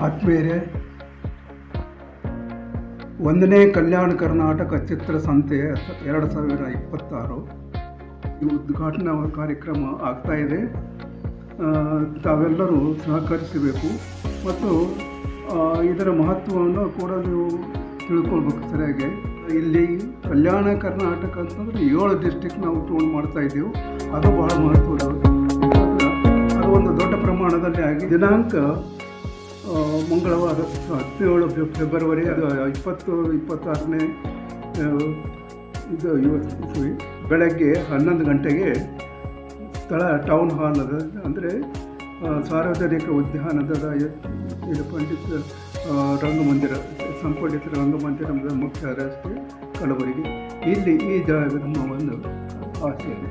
ಆತ್ಮೀಯರೇ, 1ನೇ ಕಲ್ಯಾಣ ಕರ್ನಾಟಕ ಚಿತ್ರಸಂತೆ 2026 ಈ ಉದ್ಘಾಟನಾ ಕಾರ್ಯಕ್ರಮ ಆಗ್ತಾ ಇದೆ. ತಾವೆಲ್ಲರೂ ಸಹಕರಿಸಬೇಕು ಮತ್ತು ಇದರ ಮಹತ್ವವನ್ನು ಕೂಡ ನೀವು ತಿಳ್ಕೊಳ್ಬೇಕು ಸರಿಯಾಗಿ. ಇಲ್ಲಿ ಕಲ್ಯಾಣ ಕರ್ನಾಟಕ ಅಂತಂದರೆ 7 ಡಿಸ್ಟ್ರಿಕ್ಟ್ ನಾವು ಟೂರ್ ಮಾಡ್ತಾ ಇದ್ದೀವಿ. ಅದು ಬಹಳ ಮಹತ್ವದ. ಅದು ಒಂದು ದೊಡ್ಡ ಪ್ರಮಾಣದಲ್ಲಿ ಆಗಿ ದಿನಾಂಕ ಮಂಗಳವಾರ 17 ಫೆಬ್ರವರಿ 2026ನೇ ಬೆಳಗ್ಗೆ 11 ಗಂಟೆಗೆ ಸ್ಥಳ ಟೌನ್ ಹಾಲ್ ಅದ, ಅಂದರೆ ಸಾರ್ವಜನಿಕ ಉದ್ಯಾನದ ಇದು ಪಂಡಿತ ರಂಗಮಂದಿರ, ಸಂಪಂಡಿತ ರಂಗಮಂದಿರದ ಮುಖ್ಯ ರಸ್ತೆ ಕಲಬುರಗಿ. ಇಲ್ಲಿ ಈ ಜಾಗ ನಮ್ಮ ಒಂದು ಆಸೆ ಇದೆ.